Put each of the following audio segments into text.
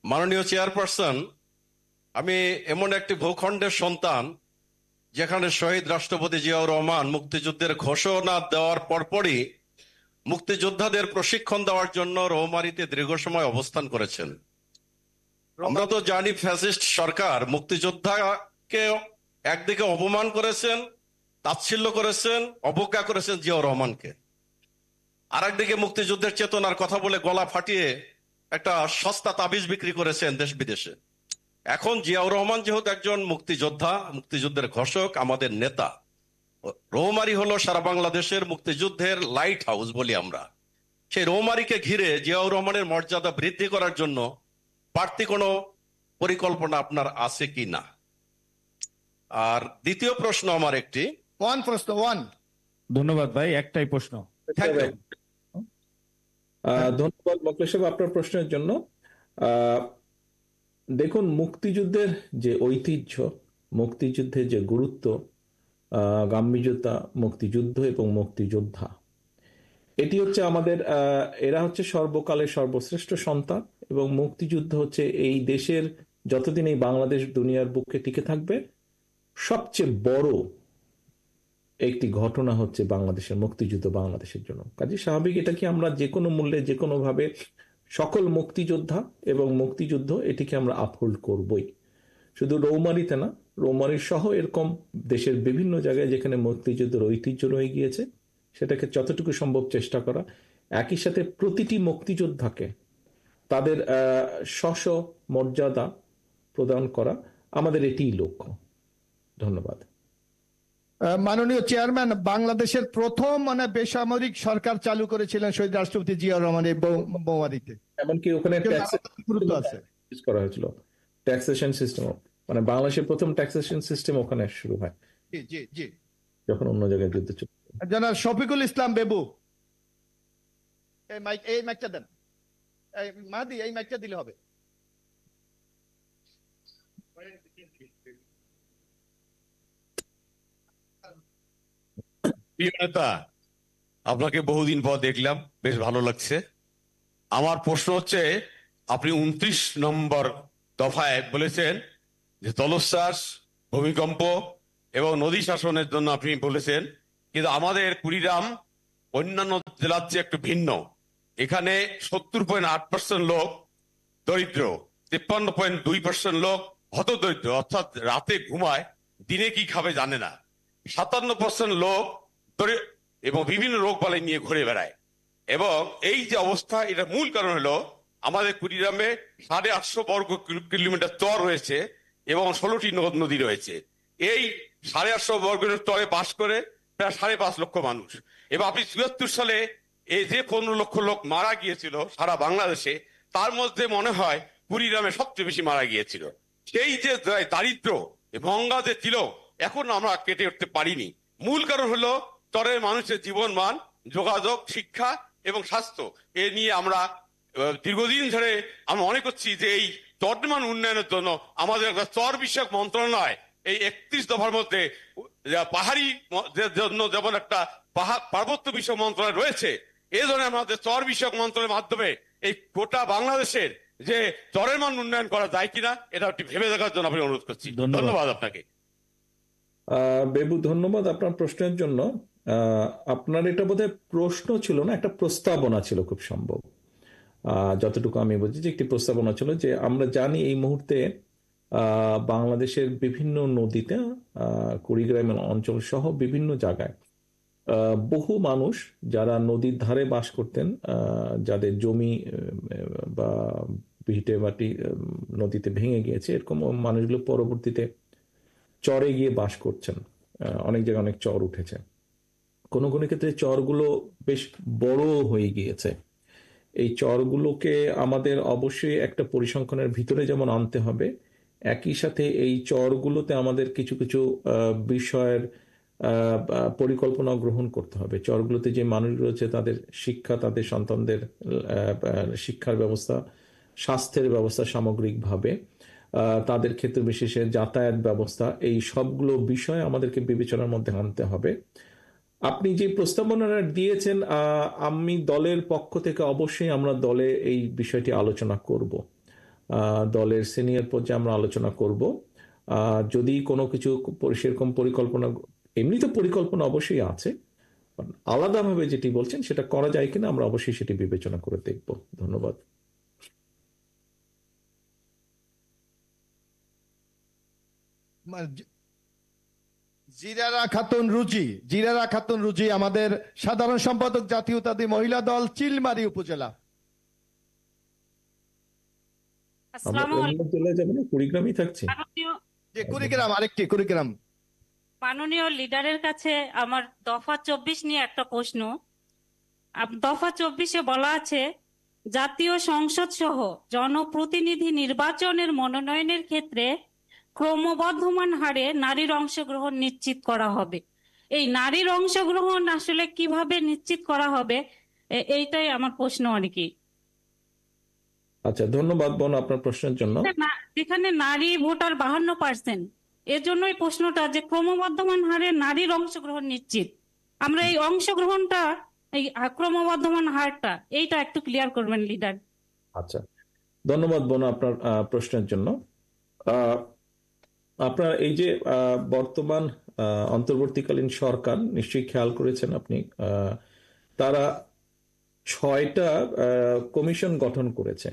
মাননীয় চেয়ারপারসন, আমি এমন একটি ভূখণ্ডের সন্তান যেখানে শহীদ রাষ্ট্রপতি জিয়াউর রহমান মুক্তিযুদ্ধের ঘোষণা দেওয়ার পরপরই মুক্তিযোদ্ধাদের প্রশিক্ষণ দেওয়ার জন্য রৌমারীতে দীর্ঘ সময় অবস্থান করেছেন। আমরা তো জানি ফ্যাসিস্ট সরকার মুক্তিযোদ্ধাকে একদিকে অপমান করেছেন, তাচ্ছিল্য করেছেন, অবজ্ঞা করেছেন জিয়াউর রহমানকে, আর একদিকে মুক্তিযুদ্ধের চেতনার কথা বলে গলা ফাটিয়ে একটা সস্তা তাবিজ বিক্রি করেছেন দেশ বিদেশে। এখন জিয়াউর রহমান যেহেতু একজন মুক্তিযোদ্ধা, মুক্তিযুদ্ধের ঘোষক, আমাদের নেতা, রৌমারী হলো সারা বাংলাদেশের মুক্তিযুদ্ধের লাইট হাউস বলি আমরা। সেই রৌমারীকে ঘিরে জিয়াউর রহমানের মর্যাদা বৃদ্ধি করার জন্য বাড়তি কোনো পরিকল্পনা আপনার আছে কি না? আর দ্বিতীয় প্রশ্ন আমার একটি। ধন্যবাদ ভাই, একটাই প্রশ্ন। ধন্যবাদ মোকলেশ সাহেব আপনার প্রশ্নের জন্য। দেখুন, মুক্তিযুদ্ধের যে ঐতিহ্য, মুক্তিযুদ্ধের যে গুরুত্ব, গাম্ভীর্যতা, মুক্তিযুদ্ধ এবং মুক্তিযোদ্ধা, এটি হচ্ছে আমাদের এরা হচ্ছে সর্বকালের সর্বশ্রেষ্ঠ সন্তান, এবং মুক্তিযুদ্ধ হচ্ছে এই দেশের, যতদিন এই বাংলাদেশ দুনিয়ার বুকে টিকে থাকবে, সবচেয়ে বড় একটি ঘটনা হচ্ছে বাংলাদেশের মুক্তিযুদ্ধ, বাংলাদেশের জন্য। কাজে স্বাভাবিক এটাকে আমরা যে কোনো মূল্যে, যে কোনো ভাবে সকল মুক্তিযোদ্ধা এবং মুক্তিযুদ্ধ এটিকে আমরা আপহোল্ড করবই। শুধু রৌমারীতে না, রৌমারী সহ এরকম দেশের বিভিন্ন জায়গায় যেখানে মুক্তিযুদ্ধের ঐতিহ্য রয়ে গিয়েছে সেটাকে যতটুকু সম্ভব চেষ্টা করা, একই সাথে প্রতিটি মুক্তিযোদ্ধাকে তাদের স্ব মর্যাদা প্রদান করা, আমাদের এটিই লক্ষ্য। ধন্যবাদ। মাননীয় চেয়ারম্যান, বাংলাদেশের প্রথম বেসামরিক সরকার চালু করেছিলেন শহীদ রাষ্ট্রপতি জিয়াউর রহমানের বৌমারীতে, এমনকি ওখানে করা হয়েছিল ট্যাক্সেশন সিস্টেম, মানে বাংলাদেশের প্রথম ট্যাক্সেশন সিস্টেম ওখানে শুরু হয় যখন অন্য জায়গায় যুদ্ধ ছিল। জনাব শফিকুল ইসলাম বেবু, এই মাইকটা দেন। মাহাদি, এই মাইকটা দিলে হবে। প্রিয় নেতা, আপনাকে বহুদিন পর দেখলাম, বেশ ভালো লাগছে। আমার প্রশ্ন হচ্ছে, আপনি 29 নম্বর দফায় বলেছেন যে জলোচ্ছ্বাস, ভূমিকম্প এবং নদী শাসনের জন্য আপনি বলেছেন, কিন্তু আমাদের কুড়িগ্রাম অন্যান্য জেলার চেয়ে একটু ভিন্ন। এখানে 70.8% লোক দরিদ্র, 53.2% লোক হতদরিদ্র, অর্থাৎ রাতে ঘুমায়, দিনে কি খাবে জানে না। 57% লোক এবং বিভিন্ন রোগ বালাই নিয়ে ঘুরে বেড়ায়। এবং এই যে অবস্থা, এটা মূল কারণ হলো আমাদের কুড়িগ্রামে 850 বর্গ কিলোমিটার চর রয়েছে এবং 16টি নদী রয়েছে। এই 850 বর্গ চরে বাস করে প্রায় 5.5 লক্ষ মানুষ। এবং আপনি 74 সালে এই যে 15 লক্ষ লোক মারা গিয়েছিল সারা বাংলাদেশে, তার মধ্যে মনে হয় কুড়িগ্রামে সবচেয়ে বেশি মারা গিয়েছিল। সেই যে দারিদ্র ভঙ্গা যে ছিল, এখন আমরা কেটে উঠতে পারিনি। মূল কারণ হলো চরের মানুষের জীবন মান, যোগাযোগ, শিক্ষা এবং স্বাস্থ্য, এ নিয়ে আমরা দীর্ঘদিন ধরে আমরা মনে করছি যে এই চরমান উন্নয়নের জন্য আমাদের একটা চর বিষয়ক মন্ত্রণালয়, এই 31 দফার মধ্যে পাহাড়ি জন্য যেমন একটা পার্বত্য বিষয়ক মন্ত্রণালয় রয়েছে, এই ধরনের আমাদের চর বিষয়ক মন্ত্রণালয়ের মাধ্যমে এই গোটা বাংলাদেশের যে চরের মান উন্নয়ন করা যায় কিনা, এটা একটি ভেবে দেখার জন্য আমি অনুরোধ করছি। ধন্যবাদ আপনাকে। বেবু, ধন্যবাদ আপনার প্রশ্নের জন্য। আপনার এটা বোধহয় প্রশ্ন ছিল না, একটা প্রস্তাবনা ছিল খুব সম্ভব, যতটুকু আমি বুঝি যে একটি প্রস্তাবনা ছিল। যে আমরা জানি এই মুহূর্তে বাংলাদেশের বিভিন্ন নদীতে, কুড়িগ্রাম অঞ্চল সহ বিভিন্ন জায়গায় বহু মানুষ যারা নদীর ধারে বাস করতেন, যাদের জমি বা ভিটে মাটি নদীতে ভেঙে গিয়েছে, এরকম মানুষগুলো পরবর্তীতে চরে গিয়ে বাস করছেন। অনেক জায়গায় অনেক চর উঠেছে, কোনো কোনো ক্ষেত্রে চরগুলো বেশ বড় হয়ে গিয়েছে। এই চরগুলোকে আমাদের অবশ্যই একটা পরিসংখ্যানের ভিতরে যেমন আনতে হবে, একই সাথে এই চরগুলোতে আমাদের কিছু কিছু বিষয়ের পরিকল্পনা গ্রহণ করতে হবে। চরগুলোতে যে মানুষ রয়েছে তাদের শিক্ষা, তাদের সন্তানদের শিক্ষার ব্যবস্থা, স্বাস্থ্যের ব্যবস্থা, সামগ্রিকভাবে তাদের ক্ষেত্র বিশেষে যাতায়াত ব্যবস্থা, এই সবগুলো বিষয় আমাদেরকে বিবেচনার মধ্যে আনতে হবে। আপনি যে প্রস্তাবনাটা দিয়েছেন, আমি দলের পক্ষ থেকে অবশ্যই আমরা দলে এই বিষয়টি আলোচনা করব। দলের সিনিয়র পর্যায়ে আমরা আলোচনা করব। যদি কোনো কিছু সেরকম পরিকল্পনা, এমনি তো পরিকল্পনা অবশ্যই আছে, আলাদাভাবে যেটি বলছেন সেটা করা যায় কিনা আমরা অবশ্যই সেটি বিবেচনা করে দেখব। ধন্যবাদ। জিরারা খাতুন রুজি আমাদের সাধারণ সম্পাদক জাতীয়তাবাদী মহিলা দল চিলমারি উপজেলা। আমরা আসসালামু অন্য আলাইকুম। জেলায় যাবো না, কুড়িগ্রামই থাকছি। যে কুড়িগ্রাম, আরেকটি কুড়িগ্রাম। মাননীয় লিডারের কাছে আমার দফা 24 নিয়ে একটা প্রশ্ন। দফা 24-এ বলা আছে, জাতীয় সংসদ সহ জনপ্রতিনিধি নির্বাচনের মনোনয়নের ক্ষেত্রে ক্রমবর্ধমান হারে নারীর অংশগ্রহণ নিশ্চিত করা হবে। এই নারীর অংশগ্রহণ আসলে কিভাবে নিশ্চিত করা হবে, এইটাই আমার প্রশ্ন আর কি। আচ্ছা, ধন্যবাদ বোন আপনার প্রশ্নের জন্য। যেখানে নারী ভোটার 52%, এর জন্যই প্রশ্নটা যে ক্রমবর্ধমান হারে নারীর অংশগ্রহণ নিশ্চিত, আমরা এই অংশগ্রহণটা, এই ক্রমবর্ধমান হারটা, এইটা একটু ক্লিয়ার করবেন লিডার। আচ্ছা, ধন্যবাদ বোন আপনার প্রশ্নের জন্য। আহ, আপনার এই যে বর্তমান অন্তর্বর্তীকালীন সরকার, নিশ্চয়ই খেয়াল করেছেন আপনি, তারা 6টা কমিশন গঠন করেছে।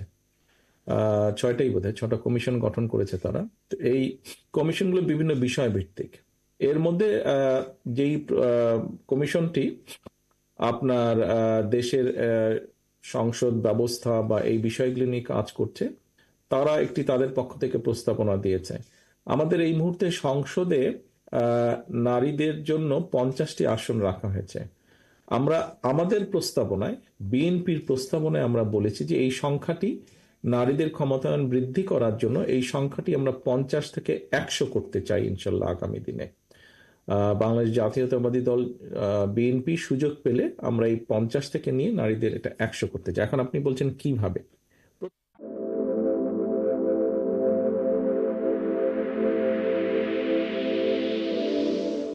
6টাই বোধহয়, 6টা কমিশন গঠন করেছে তারা। তো এই কমিশনগুলো বিভিন্ন বিষয় ভিত্তিক। এর মধ্যে যেই কমিশনটি আপনার দেশের সংসদ ব্যবস্থা বা এই বিষয়গুলি নিয়ে কাজ করছে, তারা একটি তাদের পক্ষ থেকে প্রস্তাবনা দিয়েছে। আমাদের এই মুহূর্তে সংসদে নারীদের জন্য 50টি আসন রাখা হয়েছে। আমরা আমাদের প্রস্তাবনায়, বিএনপির প্রস্তাবনায় আমরা বলেছি যে এই সংখ্যাটি, নারীদের ক্ষমতায়ন বৃদ্ধি করার জন্য এই সংখ্যাটি আমরা 50 থেকে 100 করতে চাই ইনশাল্লাহ আগামী দিনে। বাংলাদেশ জাতীয়তাবাদী দল বিএনপি সুযোগ পেলে আমরা এই 50 থেকে নিয়ে নারীদের এটা 100 করতে চাই। এখন আপনি বলছেন কিভাবে?